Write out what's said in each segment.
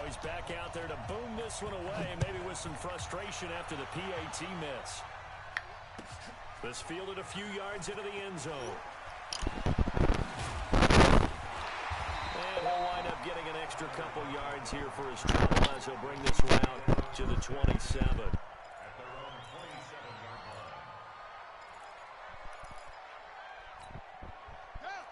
he's back out there to boom this one away, maybe with some frustration after the PAT miss. This fielded a few yards into the end zone. And he'll wind up getting an extra couple yards here for his trouble as he'll bring this one out to the 27.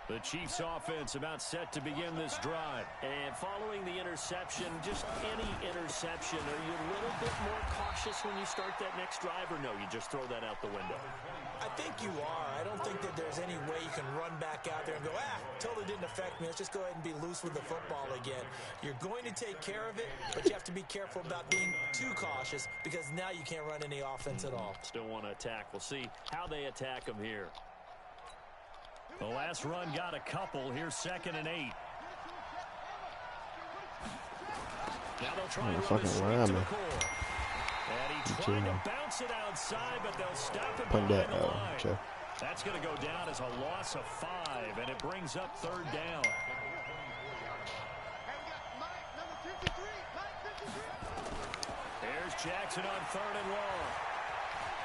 The Chiefs offense about set to begin this drive. And following the interception, just any interception, are you a little bit more cautious when you start that next drive, or no, you just throw that out the window? I think you are. I don't think that there's any way you can run back out there and go, totally didn't affect me. Let's just go ahead and be loose with the football again. You're going to take care of it, but you have to be careful about being too cautious because now you can't run any offense at all. Still want to attack. We'll see how they attack him here. The last run got a couple. Here's 2nd and 8. Now they'll try to run this straight to the core. And he tried to bounce it outside, but they'll stop it behind the line. That's going to go down as a loss of 5, and it brings up 3rd down. Here's Jackson on 3rd and long.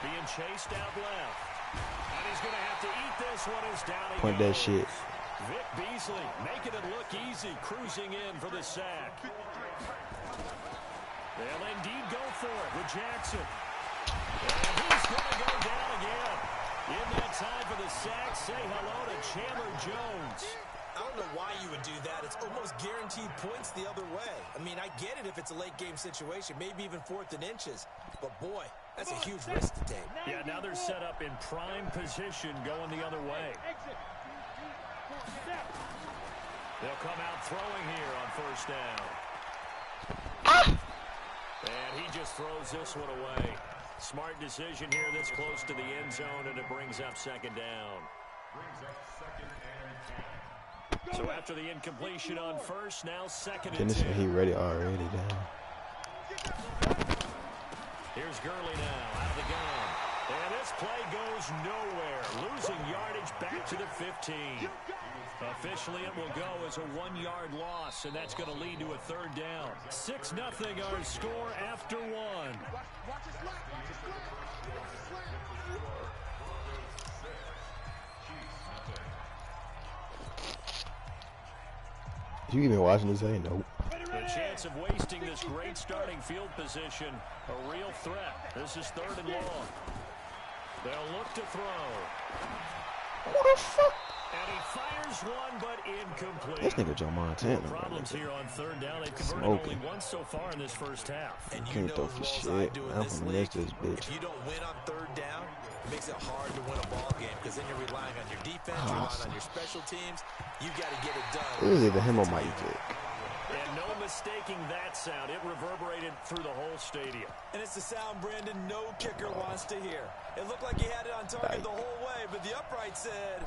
Being chased out left. And he's going to have to eat this one as down he Point goes. that shit. Vic Beasley making it look easy, cruising in for the sack. They'll indeed go for it with Jackson. And he's going to go down again. In that time for the sack, say hello to Chandler Jones. I don't know why you would do that. It's almost guaranteed points the other way. I mean, I get it if it's a late game situation, maybe even 4th and inches. But, boy, that's a huge risk to take. Yeah, now they're set up in prime position going the other way. They'll come out throwing here on 1st down. And he just throws this one away. Smart decision here this close to the end zone, and it brings up 2nd down. So after the incompletion on 1st, now 2nd and 10. He ready already, damn. Here's Gurley now out of the gun. And this play goes nowhere. Losing yardage back to the 15. Officially, it will go as a 1-yard loss, and that's going to lead to a 3rd down. 6-0 our score after 1. You even watching this? Ain't nope. The chance of wasting this great starting field position, a real threat. This is 3rd and long. They'll look to throw. Who the fuck? And he fires one, but incomplete. This nigga Joe Montana. Problems here on 3rd down. They've converted only once so far in this 1st half. And you Can't know throw as for well as shit. I do in I'm this gonna league, miss this bitch. if you don't win on 3rd down, it makes it hard to win a ball game because then you're relying on your defense, you're relying on your special teams. You got to get it done. It was either him or Mike Vick. And no mistaking that sound. It reverberated through the whole stadium. And it's the sound Brandon no kicker wants to hear. It looked like he had it on target the whole way, but the upright said,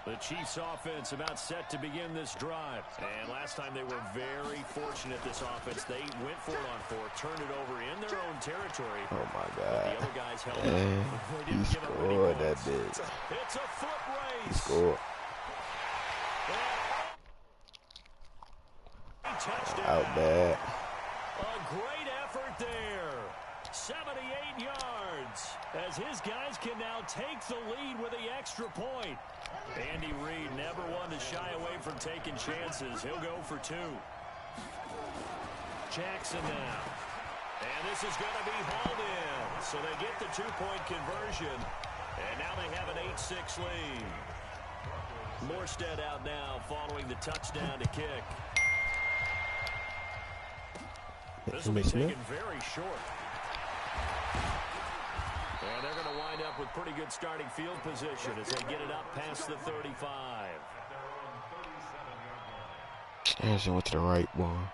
The Chiefs offense about set to begin this drive. And last time they were very fortunate, this offense. They went for it on 4, turned it over in their own territory. Oh, my God. The other guys held Man, up. he scored that bitch. It's a foot race. He scored. Touchdown. Out bad. A great effort there. 78 yards. As his guys can now take the lead with the extra point. Andy Reid never one to shy away from taking chances. He'll go for 2. Jackson now. And this is going to be hauled in. So they get the 2-point conversion. And now they have an 8-6 lead. Morstead out now following the touchdown to kick. This will be taken very short. And they're going to wind up with pretty good starting field position as they get it up past the 35. Anderson went to the right one.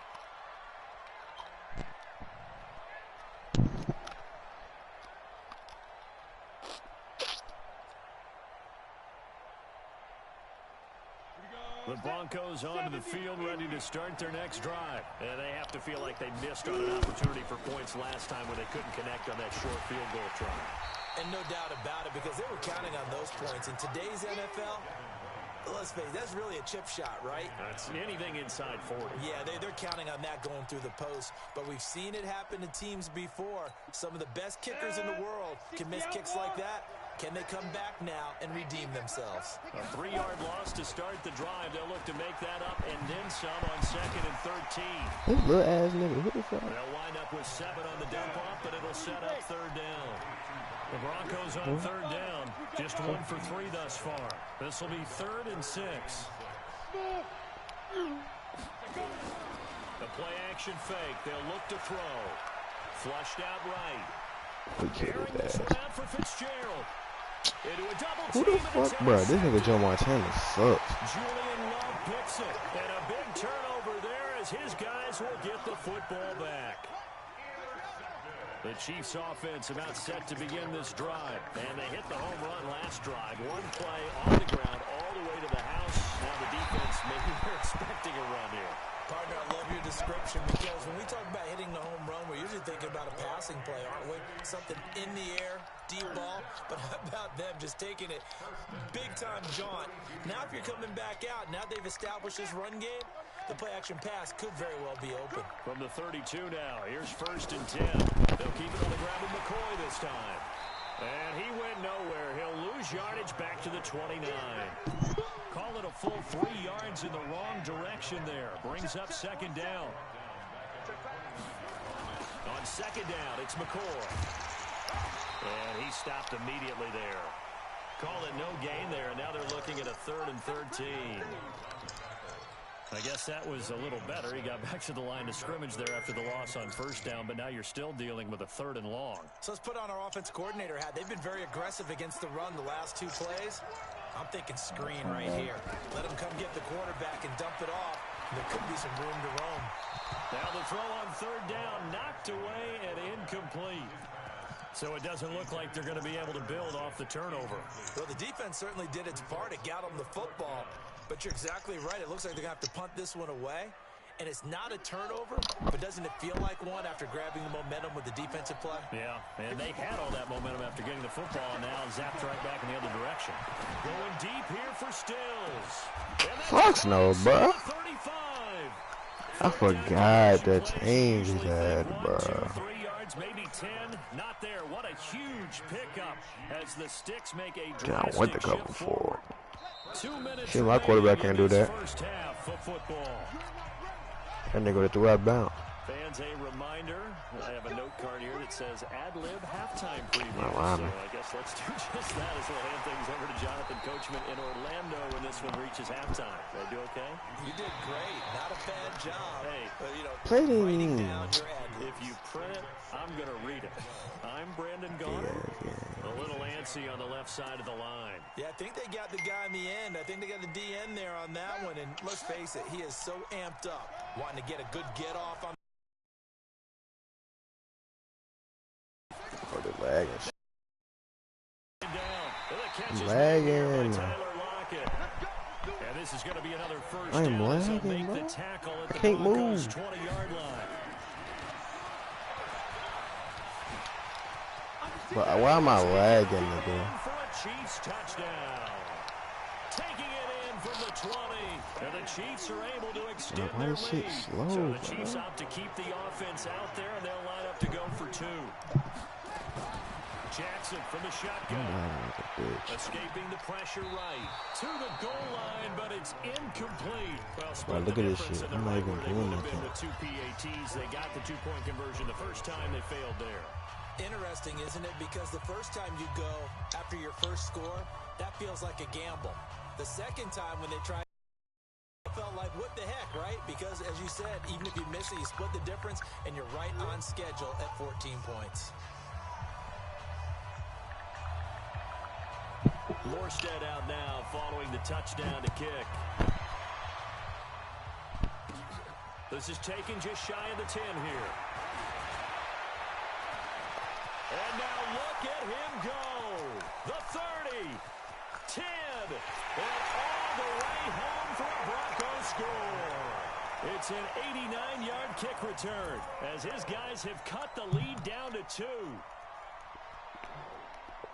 The Broncos onto the field ready to start their next drive. And they have to feel like they missed on an opportunity for points last time when they couldn't connect on that short field goal try. And no doubt about it, because they were counting on those points. In today's NFL, let's face it, that's really a chip shot, right? That's anything inside 40. Yeah, they're counting on that going through the post. But we've seen it happen to teams before. Some of the best kickers in the world can miss kicks like that. Can they come back now and redeem themselves? A 3-yard loss to start the drive. They'll look to make that up and then some on 2nd and 13. This little ass nigga, who the fuck? They'll wind up with 7 on the dump off, but it'll set up 3rd down. The Broncos on 3rd down. Just 1 for 3 thus far. This will be 3rd and 6. The play action fake. They'll look to throw. Flushed out right. Carrying this one out for Fitzgerald. Into a double Who the fuck, bro? This nigga Joe Montana sucks. Julian Love picks it. And a big turnover there as his guys will get the football back. The Chiefs offense about set to begin this drive. And they hit the home run last drive. One play on the ground all the way to the house. Now the defense, maybe they're expecting a run here. Partner, I love your description because when we talk about hitting the home run, we're usually thinking about a passing play, aren't we? Something in the air, deep ball. But how about them just taking it big-time jaunt? Now if you're coming back out, now they've established this run game, the play-action pass could very well be open. From the 32 now, here's 1st and 10. They'll keep it on the ground with McCoy this time. And he went nowhere. He'll lose yardage back to the 29. Call it a full 3 yards in the wrong direction there. Brings up 2nd down. On 2nd down, it's McCoy. And he stopped immediately there. Call it no gain there, and now they're looking at a 3rd and 13. I guess that was a little better. He got back to the line of scrimmage there after the loss on 1st down, but now you're still dealing with a 3rd and long. So let's put on our offense coordinator hat. They've been very aggressive against the run the last 2 plays. I'm thinking screen right here. Let him come get the quarterback and dump it off. There could be some room to roam. Now the throw on 3rd down, knocked away and incomplete. So it doesn't look like they're going to be able to build off the turnover. Well, the defense certainly did its part. It got them the football. But you're exactly right. It looks like they're going to have to punt this one away. And it's not a turnover, but doesn't it feel like one after grabbing the momentum with the defensive play? Yeah, and they had all that momentum after getting the football, and now zapped right back in the other direction. Going deep here for Stills. Fox no, bro. 35. I forgot to change that, bro. 3 yards, maybe 10. Not there. What a huge pickup as the Sticks make a Damn, I went to cover forward. 2 minutes. Shit, my quarterback can't do that. First half of football. That nigga would threw out bound. Fans, a reminder, I have a note card here that says ad-lib halftime preview. Oh, so I guess let's do just that as we'll hand things over to Jonathan Coachman in Orlando when this one reaches halftime. Did I do okay? You did great. Not a bad job. Hey, but, you know, Writing. writing down your ad-libs. If you print it, I'm going to read it. I'm Brandon Garner. A little antsy on the left side of the line. Yeah, I think they got the guy in the end. I think they got the DN there on that one. And let's face it, he is so amped up, wanting to get a good get-off on. Oh, they're lagging. I'm lagging. And this is going to be another first I am down as they'll lagging, make bro. the tackle at I the can't Broncos' move. 20-yard line. But why am I lagging, nigga? For a Chiefs touchdown. Taking it in from the 20. And the Chiefs are able to extend why their is shit lead. slow, So the bro? Chiefs opt to keep the offense out there, and they'll line up to go for 2. Jackson from the shotgun. Like a bitch. Escaping the pressure right to the goal line, but it's incomplete. Well, Bro, look at this shit. I'm not even doing nothing. nothing. With 2 PATs, they got the 2-point conversion the first time. They failed there. Interesting, isn't it? Because the first time you go after your first score, that feels like a gamble. The second time when they tried, it felt like, what the heck, right? Because, as you said, even if you miss it, you split the difference, and you're right on schedule at 14 points. Morstead out now following the touchdown to kick. This is taken just shy of the 10 here. And now look at him go. The 30, 10, and all the way home for a Broncos score. It's an 89-yard kick return as his guys have cut the lead down to 2.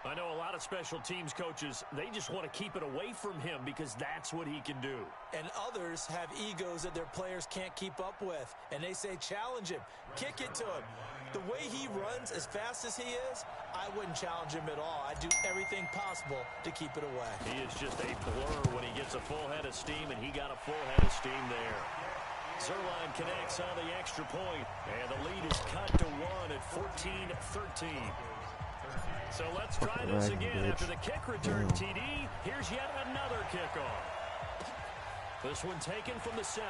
I know a lot of special teams coaches, they just want to keep it away from him because that's what he can do. And others have egos that their players can't keep up with. And they say, challenge him, kick it to him. The way he runs as fast as he is, I wouldn't challenge him at all. I'd do everything possible to keep it away. He is just a blur when he gets a full head of steam, and he got a full head of steam there. Zerline connects on the extra point, and the lead is cut to 1 at 14-13. So let's try this again after the kick return, TD. Here's yet another kickoff. This one taken from the 7.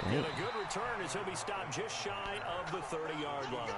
And a good return as he'll be stopped just shy of the 30-yard line.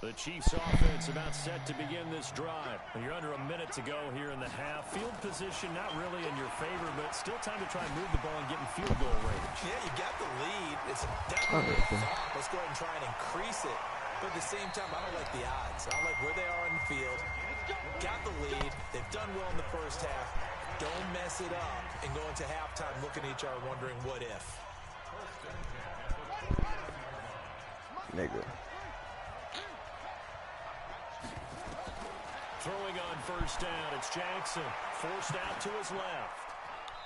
The Chiefs offense about set to begin this drive. You're under a minute to go here in the half. Field position not really in your favor, but still time to try and move the ball and get in field goal range. Yeah, you got the lead. It's definitely a thought. Let's go ahead and try and increase it. But at the same time, I don't like the odds. I don't like where they are on the field. Got the lead. They've done well in the first half. Don't mess it up and go into halftime looking at each other wondering what if. Nigga. Throwing on first down, it's Jackson. Forced out to his left.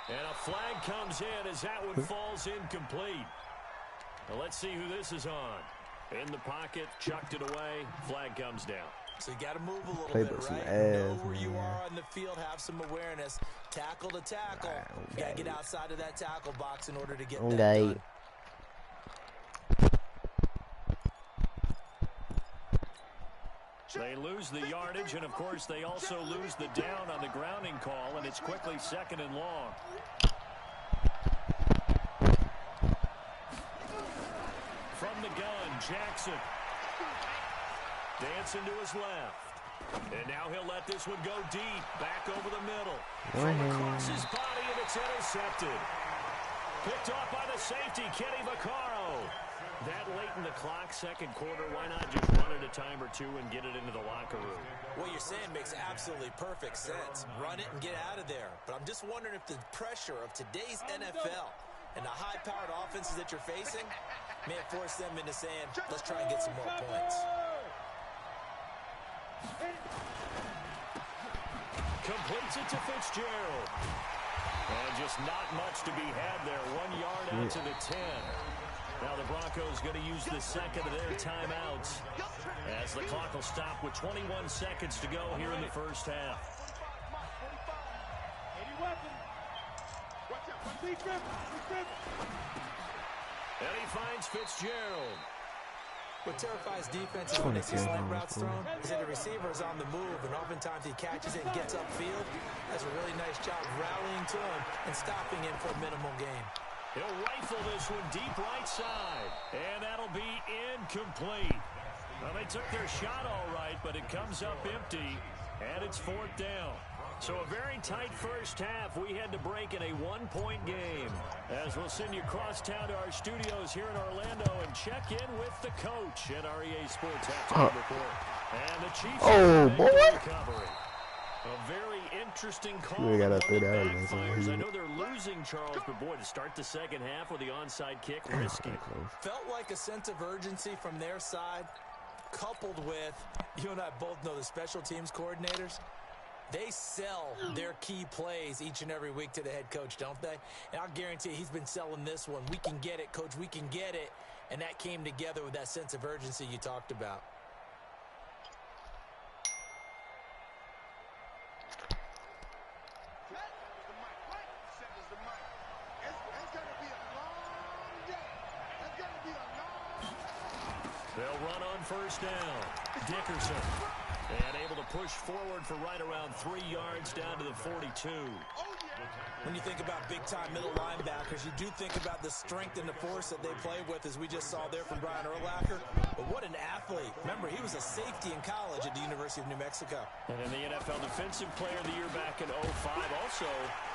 And a flag comes in as that one falls incomplete. Now let's see who this is on. In the pocket, chucked it away. Flag comes down. So you got to move a little bit, right? Know where you are on the field. Have some awareness. Tackle to tackle. You got to get outside of that tackle box in order to get that done. They lose the yardage, and, of course, they also lose the down on the grounding call, and it's quickly 2nd and long. From the gun, Jackson. Dancing to his left. And now he'll let this one go deep, back over the middle. From across his body, and it's intercepted. Picked off by the safety, Kenny Vaccaro. That late in the clock, second quarter, why not just run it a time or two and get it into the locker room? What you're saying makes absolutely perfect sense. Run it and get out of there. But I'm just wondering if the pressure of today's NFL and the high-powered offenses that you're facing may have forced them into saying, let's try and get some more points. Completes it to Fitzgerald. And just not much to be had there. 1 yard out to the 10. Now the Broncos going to use the second of their timeouts as the clock will stop with 21 seconds to go here in the first half. And he finds Fitzgerald. What terrifies defenses when they see slant routes thrown is that the receiver is on the move, and oftentimes he catches it and gets upfield. Does a really nice job rallying to him and stopping him for a minimal gain. He'll rifle this one deep right side, and that'll be incomplete. Well, they took their shot all right, but it comes up empty, and it's 4th down. So a very tight first half. We had to break in a 1-point game. As we'll send you across town to our studios here in Orlando and check in with the coach at REA Sports Halftime Report. And the Chiefs recovery. A very interesting call. We gotta throw that backfires. I know they're losing, Charles, but boy, to start the second half with the onside kick, risky. Felt like a sense of urgency from their side, coupled with, you and I both know the special teams coordinators. They sell their key plays each and every week to the head coach, don't they? And I'll guarantee you he's been selling this one. We can get it, coach. We can get it. And that came together with that sense of urgency you talked about. They'll run on first down. Dickerson. And able to push forward for right around 3 yards down to the 42. When you think about big-time middle linebackers, you do think about the strength and the force that they play with, as we just saw there from Brian Urlacher. But what an athlete. Remember, he was a safety in college at the University of New Mexico. And in the NFL Defensive Player of the Year back in 05, also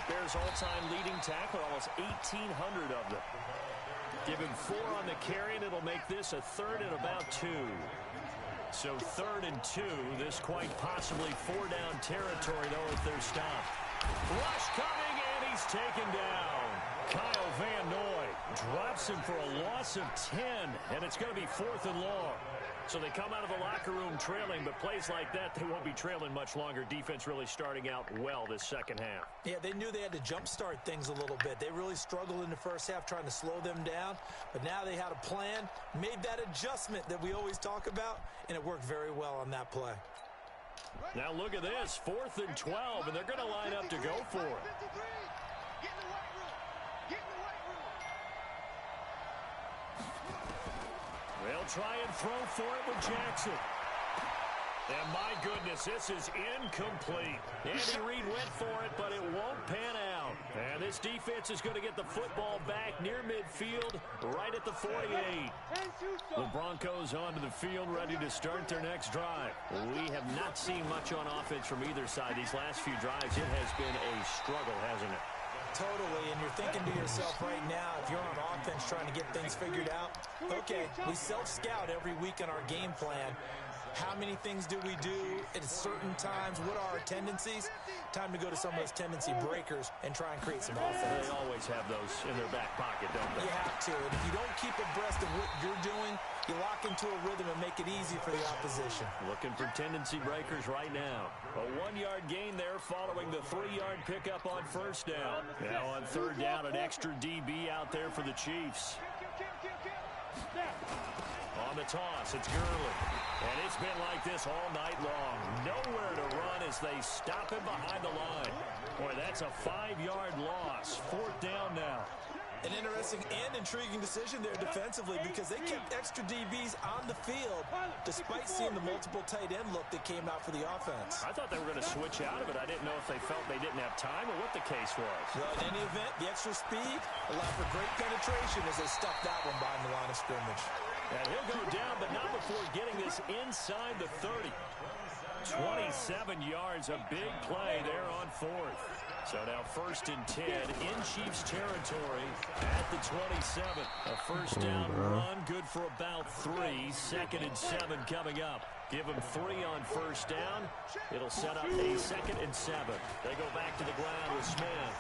Bears all-time leading tackler, almost 1,800 of them. Give him 4 on the carry, and it'll make this a 3rd and about 2. So 3rd and 2, this quite possibly 4-down territory, though, if they're stopped. Rush coming, and he's taken down. Kyle Van Noy drops him for a loss of 10, and it's going to be 4th and long. So they come out of the locker room trailing, but plays like that, they won't be trailing much longer. Defense really starting out well this second half. Yeah, they knew they had to jumpstart things a little bit. They really struggled in the first half trying to slow them down, but now they had a plan, made that adjustment that we always talk about, and it worked very well on that play. Now look at this, 4th and 12, and they're going to line up to go for it. They'll try and throw for it with Jackson. And my goodness, this is incomplete. Andy Reid went for it, but it won't pan out. And this defense is going to get the football back near midfield, right at the 48. The Broncos onto the field, ready to start their next drive. We have not seen much on offense from either side these last few drives. It has been a struggle, hasn't it? Totally, and you're thinking to yourself right now, if you're on offense trying to get things figured out, okay, we self-scout every week in our game plan. How many things do we do at certain times? What are our tendencies? Time to go to some of those tendency breakers and try and create some offense. They always have those in their back pocket, don't they? You have to, and if you don't keep abreast of what you're doing, you lock into a rhythm and make it easy for the opposition. Looking for tendency breakers right now. A 1-yard gain there following the 3-yard pickup on 1st down. Now on 3rd down, an extra DB out there for the Chiefs. On the toss, it's Gurley. And it's been like this all night long. Nowhere to run as they stop him behind the line. Boy, that's a 5-yard loss. 4th down now. An interesting and intriguing decision there defensively, because they kept extra DBs on the field despite seeing the multiple tight end look that came out for the offense. I thought they were going to switch out of it. I didn't know if they felt they didn't have time or what the case was. Well, in any event, the extra speed allowed for great penetration as they stuffed that one behind the line of scrimmage. And he'll go down, but not before getting this inside the 30. 27 yards, a big play there on 4th. So now 1st and 10 in Chiefs territory at the 27. A 1st down run, good for about 3. 2nd and 7 coming up. Give them 3 on 1st down. It'll set up a 2nd and 7. They go back to the ground with Smith.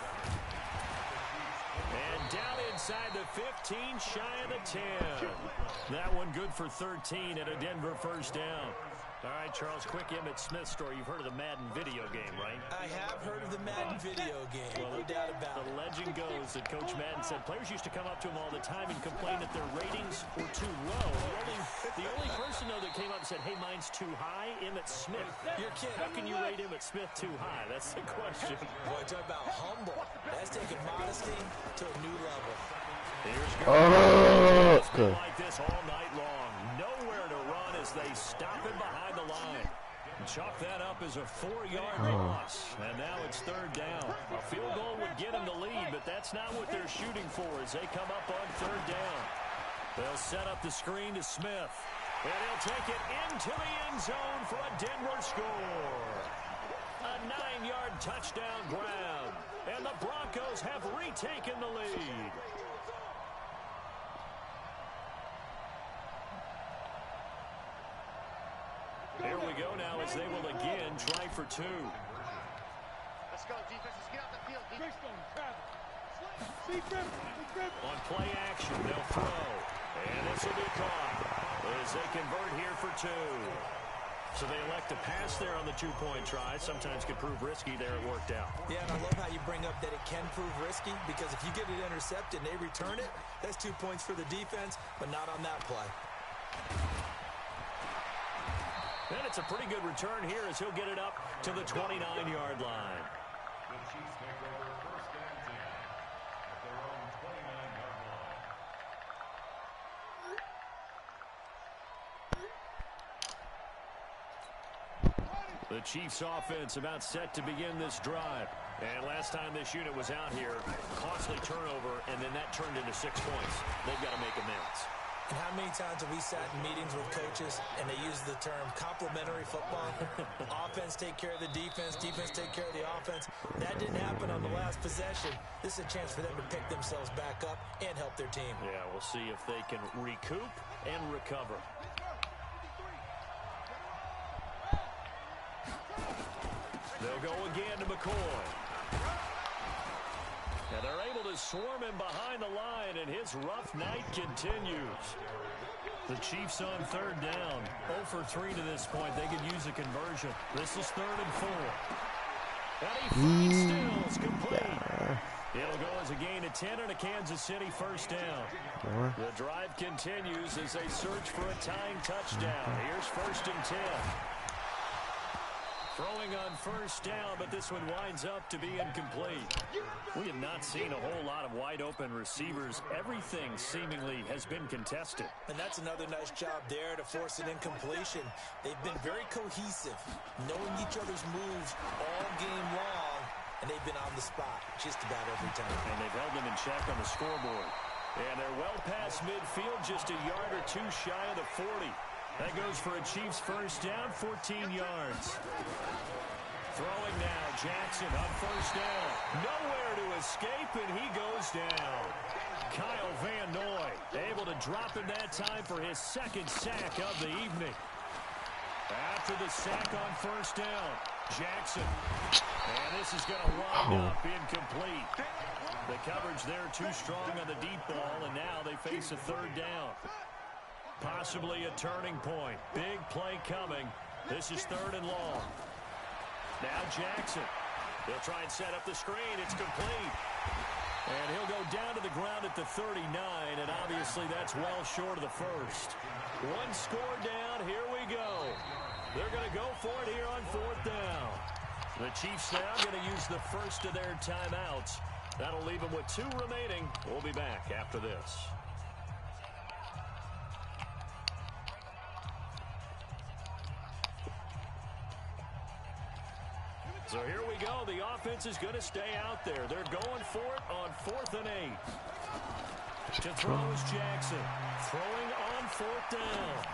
And down inside the 15, shy of the 10. That one good for 13 at a Denver 1st down. All right, Charles, quick Emmitt Smith story. You've heard of the Madden video game, right? I have heard of the Madden video game, well, no doubt about it. The legend goes that Coach Madden said players used to come up to him all the time and complain that their ratings were too low. The only person, though, that came up and said, hey, mine's too high, Emmitt Smith. You're kidding. How can you rate Emmitt Smith too high? That's the question. Boy, talk about humble. That's taking modesty to a new level. Here's Gurley. It's been like this all night long. Nowhere to run as they stop him behind the line. Chalk that up as a 4-yard loss. And now it's 3rd down. A field goal would get him the lead, but that's not what they're shooting for as they come up on 3rd down. They'll set up the screen to Smith. And he'll take it into the end zone for a Denver score. A 9-yard touchdown grab. And the Broncos have retaken the lead. Here we go now as they will again try for 2. Let's go, defense. Let's get out the field. On play action, they'll throw. And this will be caught as they convert here for 2. So they elect to pass there on the 2-point try. Sometimes could prove risky. There it worked out. Yeah, and I love how you bring up that it can prove risky, because if you get it intercepted and they return it, that's 2 points for the defense, but not on that play. And it's a pretty good return here as he'll get it up to the 29-yard line. The Chiefs offense about set to begin this drive. And last time this unit was out here, costly turnover, and then that turned into 6 points. They've got to make amends. And how many times have we sat in meetings with coaches and they use the term complementary football? Offense take care of the defense, defense take care of the offense. That didn't happen on the last possession. This is a chance for them to pick themselves back up and help their team. Yeah, we'll see if they can recoup and recover. They'll go again to McCoy. And they're able to swarm him behind the line, and his rough night continues. The Chiefs on third down. 0 for 3 to this point. They could use a conversion. This is 3rd and 4. And he finds Stills complete. It'll go as a gain of 10 and a Kansas City first down. The drive continues as they search for a tying touchdown. Here's 1st and 10. Throwing on first down, but this one winds up to be incomplete. We have not seen a whole lot of wide-open receivers. Everything seemingly has been contested. And that's another nice job there to force an incompletion. They've been very cohesive, knowing each other's moves all game long, and they've been on the spot just about every time. And they've held them in check on the scoreboard. And they're well past midfield, just a yard or two shy of the 40. That goes for a Chiefs first down, 14 yards. Throwing now, Jackson on first down. Nowhere to escape, and he goes down. Kyle Van Noy able to drop him that time for his 2nd sack of the evening. After the sack on first down, Jackson. And this is going to wind up incomplete. The coverage there too strong on the deep ball, and now they face a 3rd down. Possibly a turning point. Big play coming. This is 3rd and long. Now Jackson. He'll try and set up the screen. It's complete. And he'll go down to the ground at the 39, and obviously that's well short of the first. 1 score down. Here we go. They're going to go for it here on 4th down. The Chiefs now going to use the first of their timeouts. That'll leave them with 2 remaining. We'll be back after this. So here we go. The offense is going to stay out there. They're going for it on 4th and 8. To throw is Jackson. Throwing on 4th down.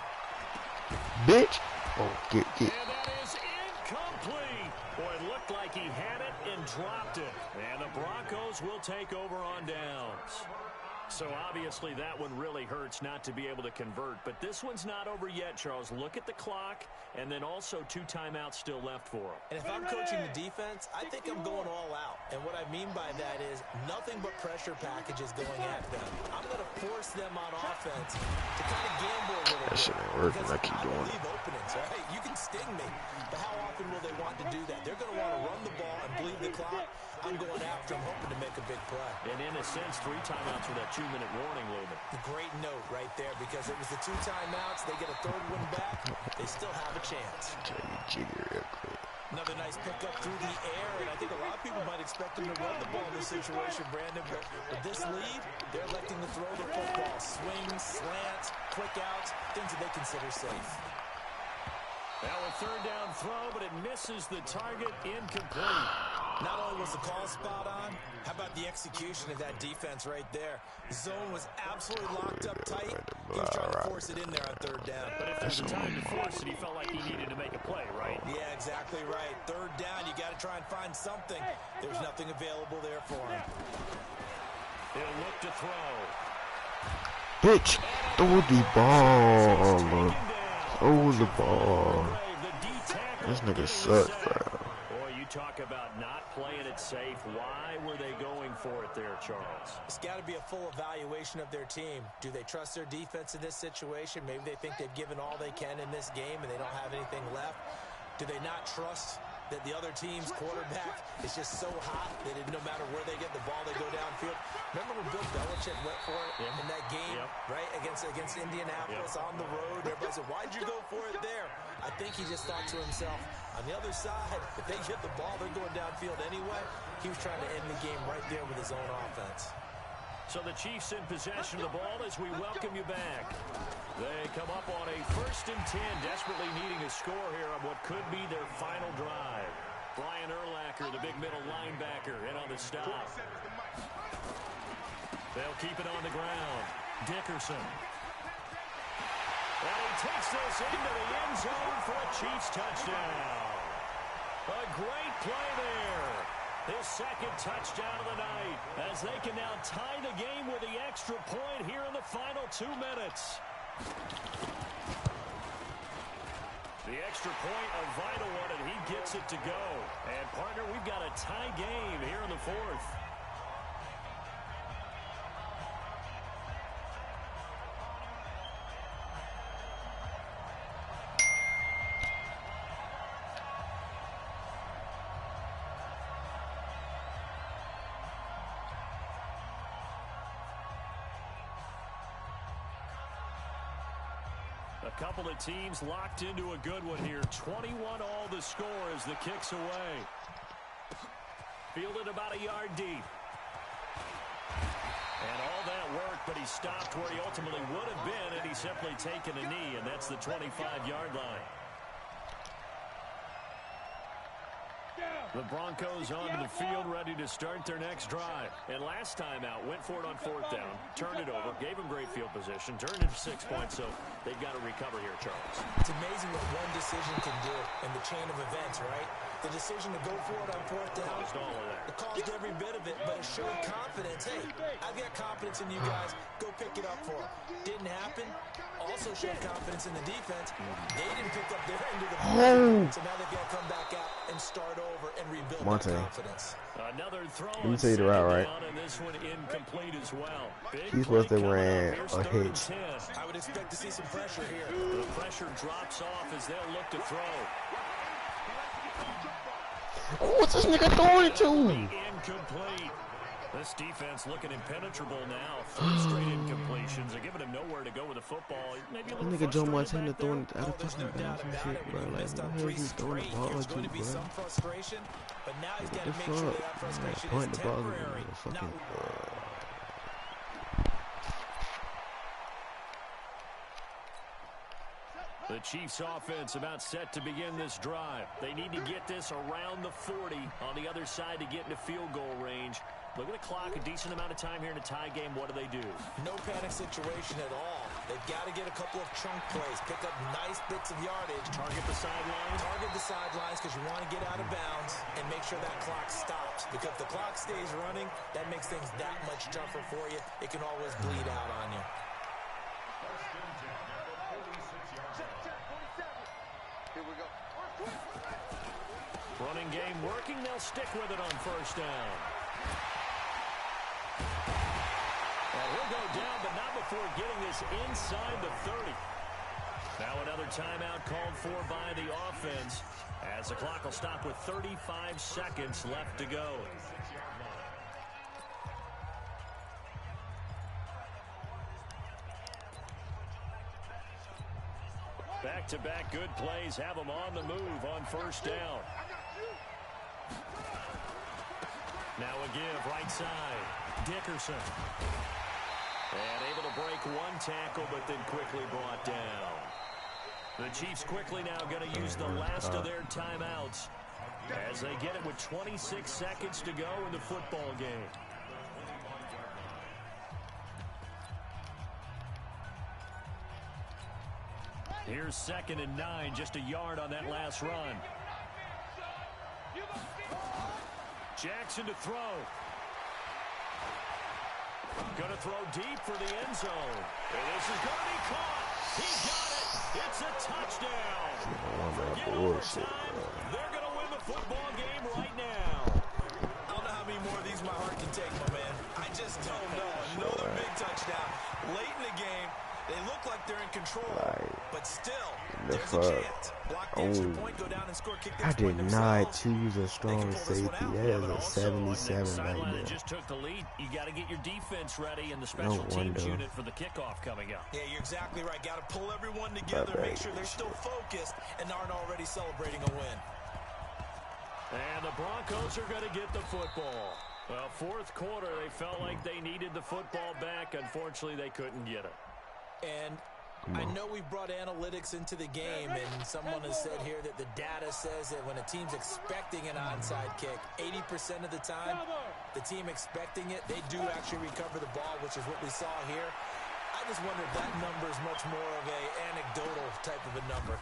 Bitch. Oh, get. And that is incomplete. Boy, it looked like he had it and dropped it. And the Broncos will take over on downs. So obviously that one really hurts not to be able to convert. But this one's not over yet, Charles. Look at the clock, and then also 2 timeouts still left for him. And if I'm coaching the defense, I think I'm going all out. And what I mean by that is nothing but pressure packages going at them. I'm going to force them on offense to kind of gamble a little bit. That shit ain't working. I keep doing it. Openings, right? You can sting me, but how often will they want to do that? They're going to want to run the ball and bleed the clock. I'm going after them, hoping to make a big play. And in a sense, 3 timeouts with that 2-minute warning, Lumen. Great note right there, because it was the 2 timeouts. They get a 3rd one back. They still have a chance. Tell you jigger real quick. Another nice pickup through the air, and I think a lot of people might expect them to run the ball in this situation, Brandon. But with this lead, they're electing to throw the football. Swings, slants, quick outs, things that they consider safe. Now a 3rd down throw, but it misses the target, incomplete. Not only was the call spot on, how about the execution of that defense right there? The zone was absolutely locked up tight. He was trying to force it in there on 3rd down. But if there's a time to force it, he felt like he needed to make a play, right? Yeah, exactly right. 3rd down, you got to try and find something. There's nothing available there for him. He'll look to throw. Bitch, throw the ball. Throw the ball. This nigga sucks, bro. Boy, you talk about not playing it safe. Why were they going for it there, Charles? It's got to be a full evaluation of their team. Do they trust their defense in this situation? Maybe they think they've given all they can in this game and they don't have anything left. Do they not trust that the other team's quarterback is just so hot that no matter where they get the ball, they go downfield? Remember when Bill Belichick went for it in that game, right, against Indianapolis on the road? Everybody said, why'd you go for it there? I think he just thought to himself, on the other side, if they get the ball, they're going downfield anyway. He was trying to end the game right there with his own offense. So the Chiefs in possession of the ball as we welcome you back. They come up on a 1st and 10, desperately needing a score here on what could be their final drive. Brian Urlacher, the big middle linebacker, in on the stop. They'll keep it on the ground. Dickerson. And he takes this into the end zone for a Chiefs touchdown. A great play there. His second touchdown of the night, as they can now tie the game with the extra point here in the final 2 minutes. The extra point, a vital one, and he gets it to go. And, partner, we've got a tie game here in the fourth. A couple of teams locked into a good one here. 21 all the score as the kick's away. Fielded about a yard deep. And all that work, but he stopped where he ultimately would have been, and he's simply taken a knee, and that's the 25-yard line. The Broncos onto the field, ready to start their next drive. And last time out, went for it on fourth down, turned it over, gave him great field position, turned it to 6 points, so they've got to recover here, Charles. It's amazing what one decision can do in the chain of events, right? The decision to go for it on fourth down, Caused all of that. it caused every bit of it, but it showed confidence. Hey, I've got confidence in you guys. Go pick it up for them. Didn't happen. Also showed confidence in the defense. They didn't pick up their end of the ball. So now they've got to come back out and start over and rebuild that confidence. Another throw. Let me tell you the route, right? And this one incomplete as well. He's supposed to ran a hitch. I would expect to see some pressure here. The pressure drops off as they'll look to throw. What's this nigga throwing to? Incomplete. This defense looking impenetrable now. 3 straight incompletions. They're giving him nowhere to go with the football. Maybe a little Nigga Joe Montana frustrated throwing back out of fucking bounds and shit, bro. Like, who is he throwing the ball to, Going to be bro? some frustration, but now he's got to The make sure fuck? that frustration Point is the ball to temporary. the fucking. The Chiefs offense about set to begin this drive. They need to get this around the 40 on the other side to get into field goal range. Look at the clock, a decent amount of time here in a tie game. What do? No panic situation at all. They've got to get a couple of chunk plays, pick up nice bits of yardage. Target the sidelines. Target the sidelines because you want to get out of bounds and make sure that clock stops. Because if the clock stays running, that makes things that much tougher for you. It can always bleed out on you. Here we go. Running game working. They'll stick with it on first down. Well, he'll go down, but not before getting this inside the 30. Now another timeout called for by the offense, as the clock will stop with 35 seconds left to go. Back-to-back good plays have them on the move on first down. Now a give right side. Dickerson. And able to break one tackle, but then quickly brought down. The Chiefs quickly now going to use the last of their timeouts as they get it with 26 seconds to go in the football game. Here's 2nd and 9, just a yard on that last run. Jackson to throw. Going to throw deep for the end zone. And this is going to be caught. He got it. It's a touchdown. Forget overtime. They're going to win the football game right now. I don't know how many more of these my heart can take, my man. I just don't know. Another big touchdown. Late in the game, they look like they're in control. But still, there's a chance. Block the extra point, go down and score, kick the I extra point did not themselves. choose a strong safety. That is a 77 right Sideline there. just took the lead. You got to get your defense ready and the special teams wonder. unit for the kickoff coming up. Yeah, you're exactly right. Got to pull everyone together, make sure they're still focused and aren't already celebrating a win. And the Broncos are going to get the football. Well, fourth quarter, they felt like they needed the football back. Unfortunately, they couldn't get it. And Come I on. know we brought analytics into the game, and someone has said here that the data says that when a team's expecting an onside kick, 80% of the time, the team expecting it, they do actually recover the ball, which is what we saw here. I just wonder if that number is much more of a anecdotal type of a number.